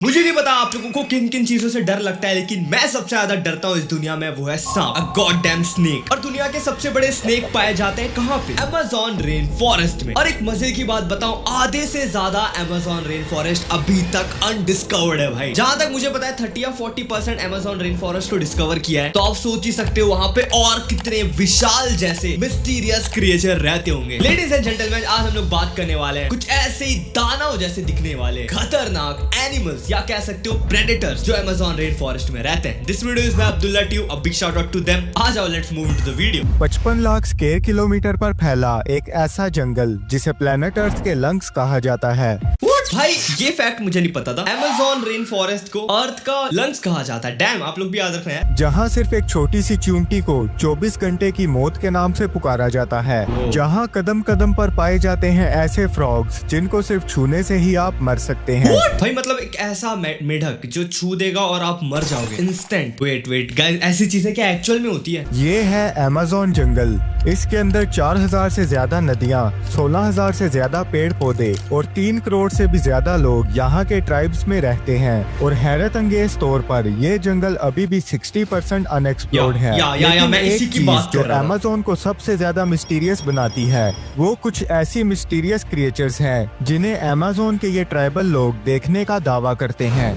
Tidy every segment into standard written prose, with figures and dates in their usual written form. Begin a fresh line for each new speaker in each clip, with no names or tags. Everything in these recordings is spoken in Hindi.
मुझे नहीं पता आप लोगों को किन किन चीजों से डर लगता है, लेकिन मैं सबसे ज्यादा डरता हूँ इस दुनिया में, वो है सांप, अ गॉड डैम स्नेक। और दुनिया के सबसे बड़े स्नेक पाए जाते हैं कहाँ पे? अमेज़न रेन फॉरेस्ट में। और एक मजे की बात बताऊं, आधे से ज्यादा अमेज़न रेन फॉरेस्ट अभी तक अनडिस्कवर्ड है भाई। जहां तक मुझे पता है 30 या 40% अमेज़न रेन फॉरेस्ट को डिस्कवर किया है। तो आप सोच ही सकते हो वहां पे और कितने विशाल जैसे मिस्टीरियस क्रिएचर रहते होंगे। लेडीज एंड जेंटलमैन, आज हम लोग बात करने वाले हैं कुछ ऐसे ही दानव जैसे दिखने वाले खतरनाक एनिमल्स या कह सकते हो प्रेडेटर्स जो अमेज़न रेन फॉरेस्ट में रहते हैं। This video is by Abdullah ट्यू, a big shout out to them. आ जाओ, let's move into the video.
55 lakh square kilometer पर फैला एक ऐसा जंगल जिसे प्लेनेट अर्थ के लंग्स कहा जाता है।
भाई ये फैक्ट मुझे नहीं पता था, अमेज़न रेन फॉरेस्ट को अर्थ का लंग्स कहा जाता है। डैम, आप लोग भी याद रखना है।
जहाँ सिर्फ एक छोटी सी चींटी को 24 घंटे की मौत के नाम से पुकारा जाता है। जहाँ कदम कदम पर पाए जाते हैं ऐसे फ्रॉग्स जिनको सिर्फ छूने से ही आप मर सकते हैं।
भाई मतलब एक ऐसा मेढक जो छू देगा और आप मर जाओगे इंस्टेंट। वेट गाइस, ऐसी चीजें क्या एक्चुअल में होती है?
ये है अमेज़न जंगल। इसके अंदर 4000 से ज्यादा नदियाँ, 16000 से ज्यादा पेड़ पौधे और 3 करोड़ से भी ज्यादा लोग यहाँ के ट्राइब्स में रहते हैं। और हैरत अंगेज तौर पर ये जंगल अभी भी 60% अनएक्सप्लोर्ड है।
लेकिन
मैं
एक चीज जो
अमेज़न को सबसे ज्यादा मिस्टीरियस बनाती है वो कुछ ऐसी मिस्टीरियस क्रिएचर्स हैं जिन्हें अमेज़न के ये ट्राइबल लोग देखने का दावा करते हैं।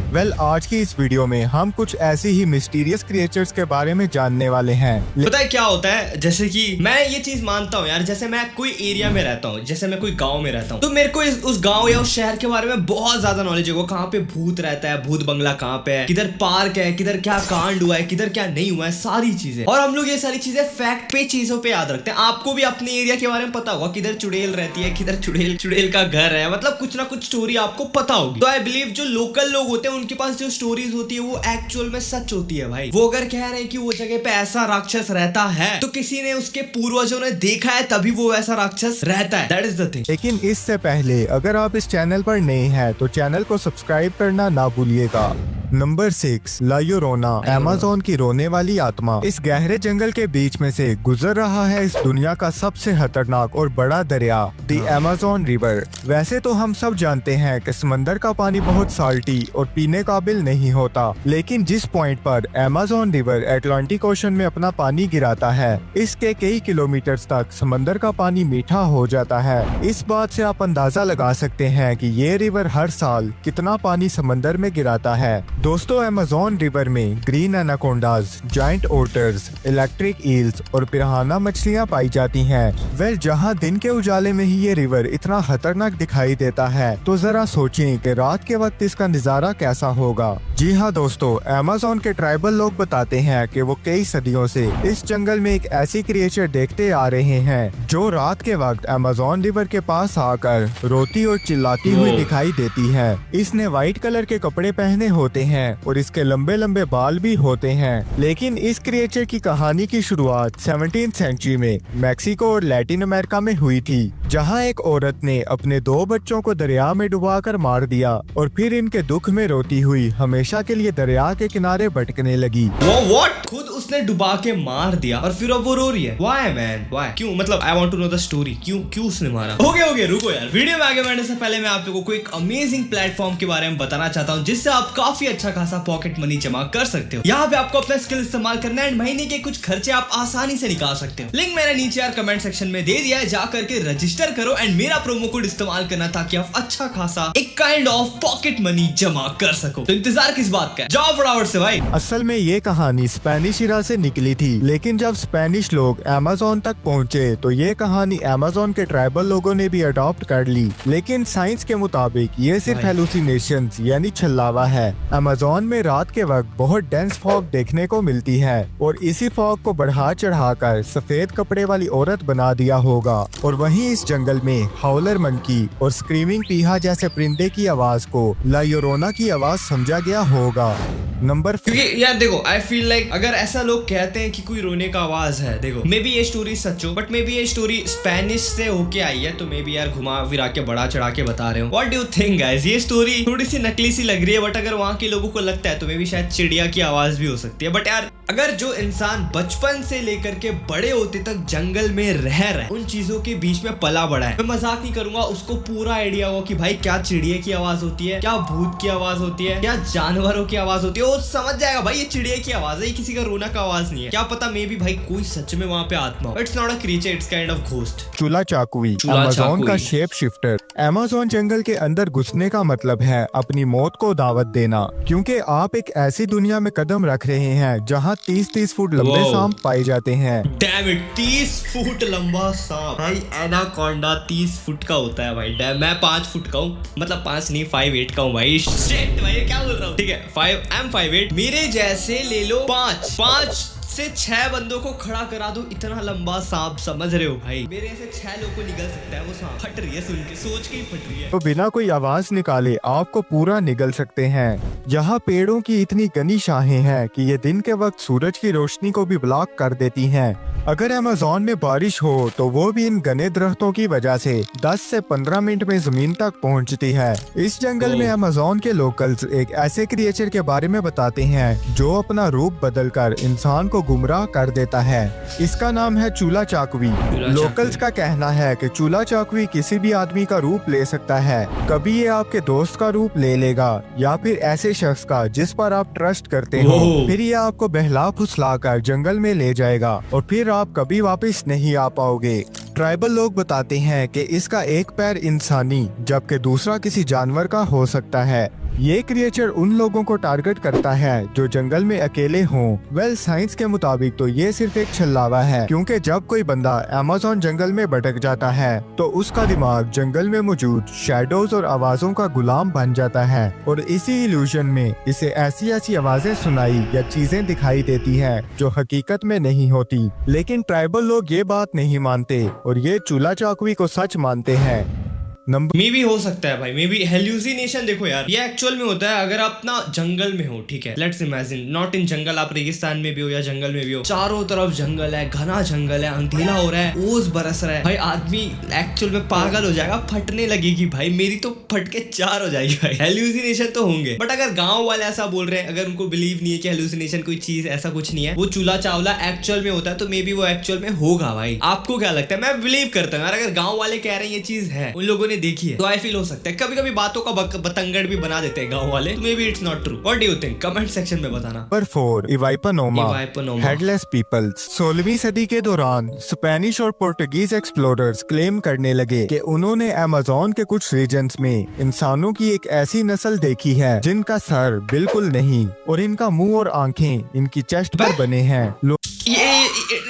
आज की इस वीडियो में हम कुछ ऐसी ही मिस्टीरियस क्रिएचर्स के बारे में जानने वाले हैं।
पता है क्या होता है? जैसे कि मैं ये चीज मानता हूँ यार, जैसे मैं कोई एरिया में रहता हूँ, जैसे मैं कोई गांव में रहता हूँ, तो मेरे को उस गांव या उस शहर के बारे में बहुत ज्यादा नॉलेज है। कहाँ पे भूत रहता है, भूत बंगला कहाँ पे है, किधर पार्क है, किधर क्या कांड हुआ है, किधर क्या नहीं हुआ है, सारी चीजें। और हम लोग ये सारी चीजें फैक्ट पे चीजों पे याद रखते हैं। आपको भी अपने एरिया के बारे में पता होगा, किधर चुड़ैल रहती है, किधर चुड़ैल का घर है, मतलब कुछ ना कुछ स्टोरी आपको पता होगी। तो आई बिलीव जो लोकल लोग होते हैं उनके पास जो स्टोरीज होती है वो एक्चुअल में सच होती है भाई। वो अगर कह रहे हैं कि वो जगह पे ऐसा राक्षस रहता है तो किसी ने उसके पूर्वजों ने देखा है, तभी वो ऐसा राक्षस रहता है। That is the thing.
लेकिन इससे पहले अगर आप इस चैनल पर नए हैं तो चैनल को सब्सक्राइब करना ना भूलिएगा। नंबर 6, ला llorona, अमेज़न की रोने वाली आत्मा। इस गहरे जंगल के बीच में से गुजर रहा है इस दुनिया का सबसे खतरनाक और बड़ा दरिया, द अमेज़न रिवर। वैसे तो हम सब जानते हैं कि समंदर का पानी बहुत साल्टी और पीने काबिल नहीं होता, लेकिन जिस पॉइंट पर अमेज़न रिवर अटलांटिक ओशन में अपना पानी गिराता है, इसके कई किलोमीटर तक समंदर का पानी मीठा हो जाता है। इस बात से आप अंदाजा लगा सकते हैं कि ये रिवर हर साल कितना पानी समंदर में गिराता है। दोस्तों, अमेज़न रिवर में green anacondas, giant otters, electric eels और पिराना मछलियां पाई जाती हैं। जहां दिन के उजाले में ही ये रिवर इतना खतरनाक दिखाई देता है, तो जरा सोचें कि रात के वक्त इसका नजारा कैसा होगा। जी हाँ दोस्तों, अमेज़न के ट्राइबल लोग बताते हैं कि वो कई सदियों से इस जंगल में एक ऐसी क्रिएचर देखते आ रहे हैं जो रात के वक्त अमेज़न रिवर के पास आकर रोती और चिल्लाती हुई दिखाई देती है। इसने व्हाइट कलर के कपड़े पहने होते हैं और इसके लंबे लंबे बाल भी होते हैं। लेकिन इस क्रिएचर की कहानी की शुरुआत 17th सेंचुरी में मैक्सिको और लैटिन अमेरिका में हुई थी, जहां एक औरत ने अपने 2 बच्चों को दरिया में डुबाकर मार दिया और फिर इनके दुख में रोती हुई हमेशा के लिए दरिया के किनारे भटकने लगी।
व्हाट? खुद उसने डुबा के मार दिया और फिर अब वो रो रही है? Why man, why? क्यों? मतलब I want to know the story. क्यों उसने मारा? ओके रुको यार, वीडियो में आगे बढ़ने से पहले मैं आप लोगों को एक अमेजिंग प्लेटफॉर्म के बारे में बताना चाहता हूँ जिससे आप काफी अच्छा खासा पॉकेट मनी जमा कर सकते हो। यहाँ पे आपको अपना स्किल इस्तेमाल करना है, महीने के कुछ खर्चे आप आसानी से निकाल सकते हो। लिंक मैंने नीचे यार कमेंट सेक्शन में दे दिया है, जा करके रजिस्टर करो एंड मेरा प्रोमो कोड इस्तेमाल करना ताकि आप अच्छा खासा एक काइंड ऑफ पॉकेट मनी जमा कर सको। तो इंतजार किस बात का, जाओ फटाफट से भाई।
असल में ये कहानी स्पेनिश इरा से निकली थी, लेकिन जब स्पेनिश लोग अमेज़न तक पहुँचे तो ये कहानी अमेज़न के ट्राइबल लोगों ने भी अडॉप्ट कर ली। लेकिन साइंस के मुताबिक ये सिर्फ हेलुसिनेशंस यानी छल्लावा है। अमेज़न में रात के वक्त बहुत डेंस फॉग देखने को मिलती है और इसी फॉग को बढ़ा चढ़ाकर सफेद कपड़े वाली औरत बना दिया होगा। और वहीं इस जंगल में हाउलर मंकी और स्क्रीमिंग पीहा जैसे परिंदे की आवाज को ला llorona की आवाज समझा गया होगा। नंबर,
क्योंकि यार देखो, आई फील लाइक अगर ऐसा लोग कहते हैं कि कोई रोने का आवाज है, देखो मे बी ये स्टोरी सच हो, बट मे बी ये स्टोरी स्पेनिश से होके आई है, तो मे बी यार घुमा फिरा के बड़ा चढ़ा के बता रहे हो। What do you think guys? ये स्टोरी थोड़ी सी नकली सी लग रही है, बट अगर वहाँ के लोगों को लगता है तो मे बी शायद चिड़िया की आवाज भी हो सकती है। बट यार अगर जो इंसान बचपन से लेकर के बड़े होते तक जंगल में रह रहा है, उन चीजों के बीच में पला बड़ा है, मैं मजाक नहीं करूंगा, उसको पूरा आइडिया होगा कि भाई क्या चिड़िया की आवाज होती है, क्या भूत की आवाज होती है, क्या जानवरों की आवाज होती है, वो समझ जाएगा भाई ये चिड़िया की आवाज है, ये किसी का रोना का आवाज नहीं है। क्या पता मे बी भाई कोई सच में वहाँ पे आत्मा हो। It's not a creature, it's kind of ghost.
Chullachaqui Amazon का शेप शिफ्टर। अमेज़न जंगल के अंदर घुसने का मतलब है अपनी मौत को दावत देना, क्योंकि आप एक ऐसी दुनिया में कदम रख रहे हैं जहां 30-30 फुट लंबे सांप पाए जाते हैं।
डैम इट, 30 फुट लंबा सांप भाई, एनाकोंडा 30 फुट का होता है भाई। डैम, मैं 5 फुट का हूँ, मतलब 5 नहीं 5'8" का हूँ भाई। शिट भाई क्या बोल रहा हूँ, ठीक है 5'8", मेरे जैसे ले लो 5 से 6 बंदों को खड़ा करा दो, इतना लंबा सांप, समझ रहे हो भाई, मेरे ऐसे 6 लोग को निगल सकता है वो सांप। फट रही है, सुन के सोच के ही फट रही है।
तो बिना कोई आवाज निकाले आपको पूरा निगल सकते हैं। यहाँ पेड़ों की इतनी घनी शाखें हैं कि ये दिन के वक्त सूरज की रोशनी को भी ब्लॉक कर देती हैं। अगर अमेज़न में बारिश हो तो वो भी इन घने दरख्तों की वजह से 10 से 15 मिनट में जमीन तक पहुँचती है। इस जंगल में अमेज़न के लोकल्स एक ऐसे क्रिएचर के बारे में बताते हैं जो अपना रूप बदलकर इंसान को गुमराह कर देता है। इसका नाम है चूला चाकुई। लोकल्स का कहना है कि चूला चाकुई किसी भी आदमी का रूप ले सकता है। कभी ये आपके दोस्त का रूप ले लेगा या फिर ऐसे शख्स का जिस पर आप ट्रस्ट करते हो। फिर ये आपको बहला फुसला कर जंगल में ले जाएगा और फिर आप कभी वापस नहीं आ पाओगे। ट्राइबल लोग बताते हैं कि इसका एक पैर इंसानी जबकि दूसरा किसी जानवर का हो सकता है। ये क्रिएचर उन लोगों को टारगेट करता है जो जंगल में अकेले हों। वेल, साइंस के मुताबिक तो ये सिर्फ एक छल्लावा है, क्योंकि जब कोई बंदा अमेज़न जंगल में भटक जाता है तो उसका दिमाग जंगल में मौजूद शैडोज और आवाजों का गुलाम बन जाता है और इसी इल्यूजन में इसे ऐसी आवाजें सुनाई या चीजें दिखाई देती है जो हकीकत में नहीं होती। लेकिन ट्राइबल लोग ये बात नहीं मानते और ये चूला चाकुई को सच मानते हैं।
मे भी हो सकता है भाई, मे भी हेल्यूसिनेशन। देखो यार, ये एक्चुअल में होता है अगर आप ना जंगल में हो, ठीक है, लेट्स इमेजिन नॉट इन जंगल, आप रेगिस्तान में भी हो या जंगल में भी हो, चारों तरफ जंगल है, घना जंगल है, अंधेरा हो रहा है, ओस बरस रहा है भाई, आदमी एक्चुअल में पागल हो जाएगा, फटने लगेगी भाई, मेरी तो फट के 4 हो जाएगी भाई। हेल्यूसिनेशन तो होंगे, बट अगर गाँव वाले ऐसा बोल रहे हैं, अगर उनको बिलीव नहीं है कि हेल्यूसिनेशन कोई चीज ऐसा कुछ नहीं है, वो चूल्हा चावला एक्चुअल में होता है, तो मे बी वो एक्चुअल में होगा भाई। आपको क्या लगता है? मैं बिलीव करता हूँ यार, अगर गाँव वाले कह रहे हैं ये चीज है, उन लोगों ने देखी है, तो आई फील हो सकता है। कभी कभी बातों का बतंगड़ भी बना देते हैं गांव वाले, maybe it's not true. What do you think? Comment section में बताना।
Number 4, Ewaipanoma headless peoples. 16वीं सदी के दौरान स्पेनिश और पुर्तगीज एक्सप्लोरर्स क्लेम करने लगे कि उन्होंने अमेज़न के कुछ रीजन्स में इंसानों की एक ऐसी नस्ल देखी है जिनका सर बिल्कुल नहीं और इनका मुंह और आंखें इनकी चेस्ट पर बने हैं।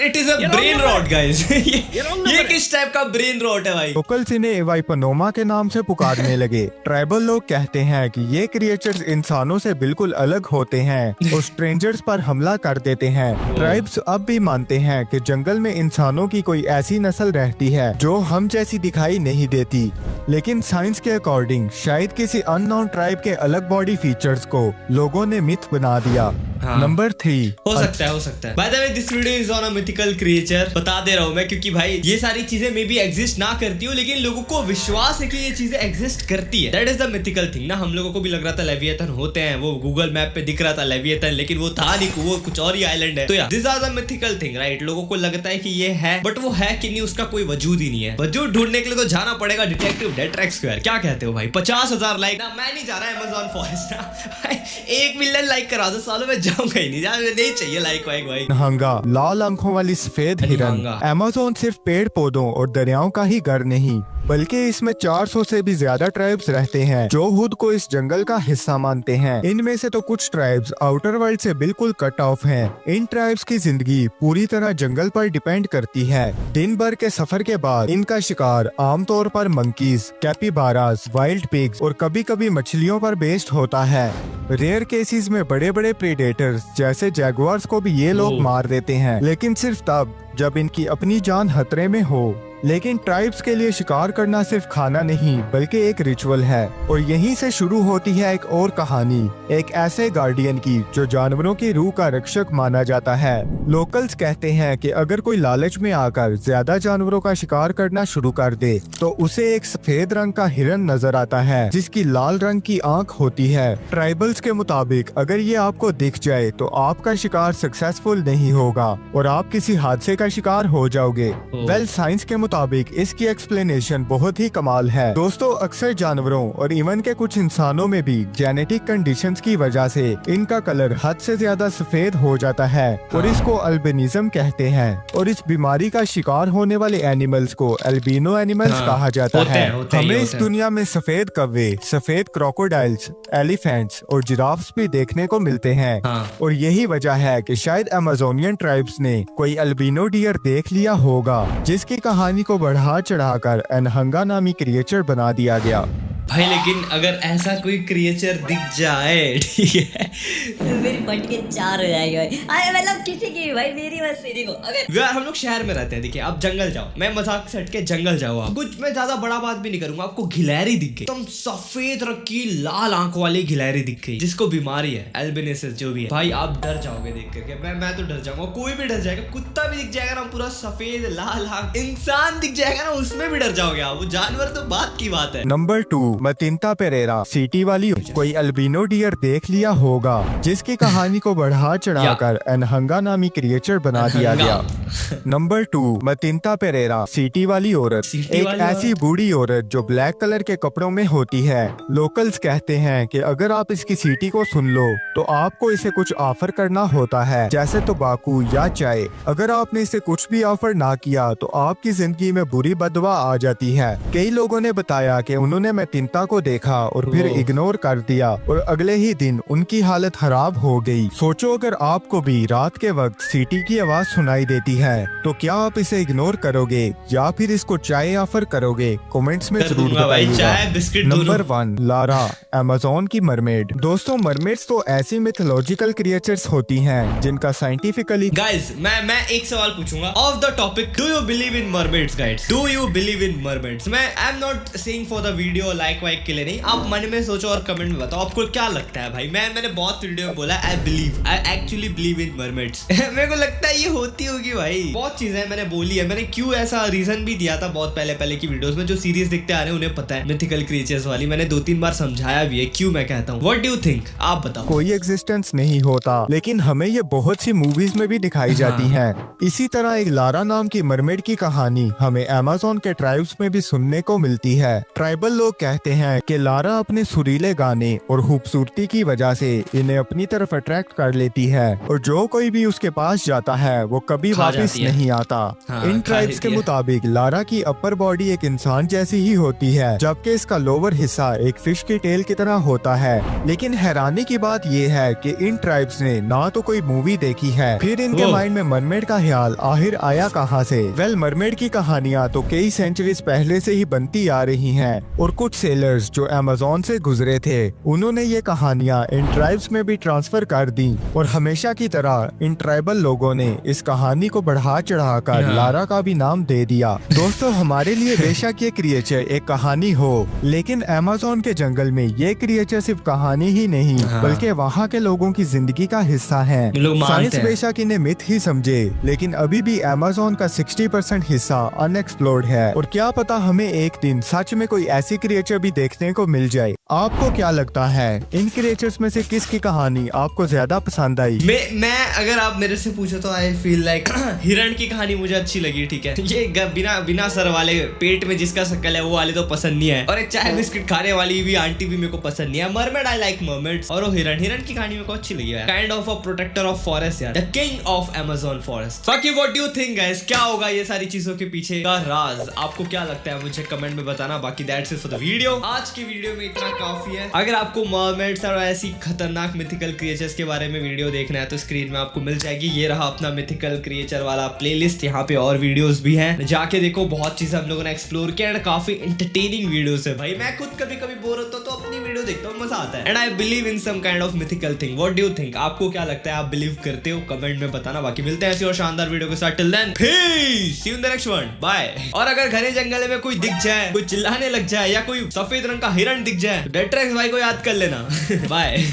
It is a brain rot guys. ये किस टाइप का ब्रेन रॉट है भाई?
लोकल्स इन्हें इवाइपनोमा के नाम से पुकारने लगे। ट्राइबल लोग कहते हैं कि ये क्रिएचर्स इंसानों से बिल्कुल अलग होते हैं और स्ट्रेंजर्स पर हमला कर देते हैं। ट्राइब्स अब भी मानते हैं कि जंगल में इंसानों की कोई ऐसी नस्ल रहती है जो हम जैसी दिखाई नहीं देती, लेकिन साइंस के अकॉर्डिंग शायद किसी अननोन ट्राइब के अलग बॉडी फीचर्स को लोगों ने मिथ बना दिया। नंबर 3,
हो सकता है। By the way this video is on a mythical creature, बता दे रहा हूँ मैं, क्योंकि भाई ये सारी चीजें मे बी एग्जिस्ट ना करती हो, लेकिन लोगों को विश्वास है कि ये चीजें एग्जिस्ट करती है। That is the mythical thing ना। हम लोगों को भी लग रहा था लेविएथन होते हैं, वो गूगल मैप पे दिख रहा था लेविएथन, लेकिन वो था नहीं, वो कुछ और ही आइलैंड है। तो यार this are the mythical thing, right? लोगों को लगता है कि ये है, बट वो है कि नहीं उसका कोई वजूद ही नहीं है। वजूद ढूंढने के लिए तो जाना पड़ेगा डिटेक्टिव डेट्रेक स्क्वायर। क्या कहते हो भाई? 50,000 लाइक ना, मैं नहीं जा रहा अमेज़न फॉरेस्ट ना। 1 मिलियन लाइक करा दो सालों में, जाऊंगा ही नहीं चाहिए लाइक वाइक भाई।
नहंगा, लाल आंखों वाली सफेद हिरन। अमेज़न सिर्फ पेड़ पौधों और दरियाओं का ही घर नहीं, बल्कि इसमें 400 से भी ज्यादा ट्राइब्स रहते हैं जो खुद को इस जंगल का हिस्सा मानते हैं। इनमें से तो कुछ ट्राइब्स आउटर वर्ल्ड से बिल्कुल कट ऑफ हैं। इन ट्राइब्स की जिंदगी पूरी तरह जंगल पर डिपेंड करती है। दिन भर के सफर के बाद इनका शिकार आमतौर पर मंकीज, कैपिबारास, वाइल्ड पिग्स और कभी कभी मछलियों पर बेस्ड होता है। रेयर केसेस में बड़े बड़े प्रेडेटर्स जैसे जैगुआर्स को भी ये लोग मार देते हैं, लेकिन सिर्फ तब जब इनकी अपनी जान खतरे में हो। लेकिन ट्राइब्स के लिए शिकार करना सिर्फ खाना नहीं बल्कि एक रिचुअल है। और यहीं से शुरू होती है एक और कहानी, एक ऐसे गार्डियन की जो जानवरों की रूह का रक्षक माना जाता है। लोकल्स कहते हैं कि अगर कोई लालच में आकर ज्यादा जानवरों का शिकार करना शुरू कर दे तो उसे एक सफेद रंग का हिरन नजर आता है जिसकी लाल रंग की आंख होती है। ट्राइबल्स के मुताबिक अगर ये आपको दिख जाए तो आपका शिकार सक्सेसफुल नहीं होगा और आप किसी हादसे का शिकार हो जाओगे। वेल, साइंस के मुताबिक इसकी एक्सप्लेनेशन बहुत ही कमाल है। दोस्तों, अक्सर जानवरों और इवन के कुछ इंसानों में भी जेनेटिक कंडीशंस की वजह से इनका कलर हद से ज्यादा सफेद हो जाता है और इसको अल्बिनिज्म कहते हैं। और इस बीमारी का शिकार होने वाले एनिमल्स को अल्बिनो एनिमल्स कहा जाता है। हमें इस दुनिया में सफेद कौवे, सफेद क्रोकोडाइल्स, एलिफेंट्स और जिराफ्स भी देखने को मिलते हैं। और यही वजह है कि शायद अमेज़ोनियन ट्राइब्स ने कोई अल्बिनो डियर देख लिया होगा जिसकी कहानी को बढ़ा चढ़ाकर एनहंगा नामी क्रिएचर बना दिया गया।
भाई लेकिन अगर ऐसा कोई क्रिएचर दिख जाए, ठीक है,
तो मेरी पटके चार हो जाएगी भाई। अरे मतलब किसी की भाई, मेरी बस मेरी को। अबे
यार हम लोग शहर में रहते हैं, देखिए आप जंगल जाओ, मैं मजाक से हट के जंगल जाओ, आप कुछ मैं ज्यादा बड़ा बात भी नहीं करूंगा, आपको गिलहरी दिख गई, तुम सफेद रंग की लाल आंख वाली गिलहरी दिख गई जिसको बीमारी है एल्बिनिसिस जो भी है, भाई आप डर जाओगे देख करके। मैं तो डर जाऊंगा, कोई भी डर जाएगा, कुत्ता भी दिख जाएगा ना पूरा सफेद लाल आंख, इंसान दिख जाएगा ना उसमें भी डर जाओगे आप, वो जानवर तो बात की बात है।
नंबर 2, मतिंता पेरेरा सिटी वाली। कोई अल्बिनो डियर देख लिया होगा जिसकी कहानी को बढ़ा चढ़ाकर एनहंगा नामी क्रिएचर बना दिया गया। नंबर 2, मतिंता पेरेरा सिटी वाली औरत। एक ऐसी बूढ़ी औरत जो ब्लैक कलर के कपड़ों में होती है। लोकल्स कहते हैं कि अगर आप इसकी सिटी को सुन लो तो आपको इसे कुछ ऑफर करना होता है, जैसे तंबाकू या चाय। अगर आपने इसे कुछ भी ऑफर ना किया तो आपकी जिंदगी में बुरी बदवा आ जाती है। कई लोगों ने बताया कि उन्होंने मतिंता को देखा और फिर इग्नोर कर दिया और अगले ही दिन उनकी हालत खराब हो गई। सोचो अगर आपको भी रात के वक्त सीटी की आवाज सुनाई देती है तो क्या आप इसे इग्नोर करोगे या फिर इसको चाय ऑफर करोगे? कमेंट्स में जरूर बताइएगा। नंबर 1, लारा, अमेज़न की मरमेड। दोस्तों, मरमेड्स तो ऐसी मिथोलॉजिकल क्रिएचर्स होती हैं जिनका साइंटिफिकली।
गाइस मैं एक सवाल पूछूंगा off the topic, do you believe in mermaids guys? Do you believe in mermaids? मैं I am not saying for the video like वाइक के लिए नहीं, आप मन में सोचो और कमेंट में बताओ आपको क्या लगता है। भाई मैंने बहुत वीडियो में बोला I actually believe in mermaids. मेरे को लगता है ये होती होगी भाई, बहुत चीजें मैंने बोली है, मैंने क्यों ऐसा रीजन भी दिया था बहुत पहले की वीडियोस में। जो सीरीज देखते आ रहे हैं उन्हें पता है, मिथिकल क्रिएचर्स वाली मैंने 2-3 बार समझाया भी है क्यों मैं कहता हूँ। What do you think? आप बताओ।
कोई एग्जिस्टेंस नहीं होता लेकिन हमें ये बहुत सी मूवीज में भी दिखाई जाती है। इसी तरह एक लारा नाम की मरमेड की कहानी हमें अमेज़न के ट्राइब्स में भी सुनने को मिलती है। ट्राइबल लोग कहते हैं कि लारा अपने सुरीले गाने और खूबसूरती की वजह से इन्हें अपनी तरफ अट्रैक्ट कर लेती है और जो कोई भी उसके पास जाता है वो कभी वापस नहीं आता। इन ट्राइब्स के मुताबिक लारा की अपर बॉडी एक इंसान जैसी ही होती है जबकि इसका लोअर हिस्सा एक फिश की टेल की तरह होता है। लेकिन हैरानी की बात ये है कि इन ट्राइब्स ने ना तो कोई मूवी देखी है, फिर इनके माइंड में मरमेड का ख्याल आखिर आया कहाँ से? वेल, मरमेड की कहानियाँ तो कई सेंचुरीज पहले से ही बनती आ रही हैं और कुछ सेलर्स जो अमेज़न से गुजरे थे उन्होंने ये कहानियाँ इन ट्राइब्स में भी ट्रांसफर कर दी और हमेशा की तरह इन ट्राइबल लोगों ने इस कहानी को बढ़ा चढ़ाकर लारा का भी नाम दे दिया। दोस्तों, हमारे लिए बेशक ये क्रिएचर एक कहानी हो लेकिन अमेज़न के जंगल में ये क्रिएचर सिर्फ कहानी ही नहीं बल्कि वहाँ के लोगों की जिंदगी का हिस्सा है। साइंस बेशक इन्हें मिथ ही समझे लेकिन अभी भी अमेज़न का 60% हिस्सा अनएक्सप्लोर्ड है और क्या पता हमें एक दिन सच में कोई ऐसी क्रिएचर भी देखने को मिल जाए। आपको क्या लगता है इन क्रिएचर्स में से किसकी कहानी आपको ज्यादा पसंद आई?
मैं अगर आप मेरे से पूछो तो आई फील लाइक हिरण की कहानी मुझे अच्छी लगी। ठीक है, ये बिना सर वाले पेट में जिसका शक्ल है वो वाले तो पसंद नहीं है और एक चाय बिस्किट खाने वाली भी आंटी भी मेरे को पसंद नहीं है। मरमेड आई लाइक मरमेड्स और वो हिरण की कहानी मेरे को अच्छी लगी है। Kind of a protector of forest यार, the king of Amazon forest. बाकी what do you think guys, क्या होगा ये सारी चीजों के पीछे का राज? आपको क्या लगता है मुझे कमेंट में बताना। बाकी that's it for the video. बच्चों आज की वीडियो में इतना काफी है। अगर आपको मर्मेड्स और ऐसी खतरनाक मिथिकल क्रिएचर्स के बारे में वीडियो देखना है तो स्क्रीन में आपको मिल जाएगी। ये रहा अपना मिथिकल क्रिएचर वाला प्लेलिस्ट, यहाँ पे और वीडियोस भी हैं, जाके देखो। बहुत चीजें हम लोगों ने एक्सप्लोर किया एंड काफी एंटरटेनिंग वीडियोस है भाई। मैं खुद कभी कभी बोर होता हूं तो अपनी वीडियो देखता हूँ, मजा आता है। And I believe in some kind of mythical thing. What do you think? आपको क्या लगता है? आप बिलीव करते हो? कमेंट में बताना। बाकी मिलते हैं ऐसी और शानदार वीडियो के साथ। Till then peace, see you in the next one, bye. और अगर घने जंगल में कोई दिख जाए, कोई चिल्लाने लग जाए या कोई सफेद रंग का हिरण दिख जाए, डेट्रेक्स भाई को याद कर लेना। बाय।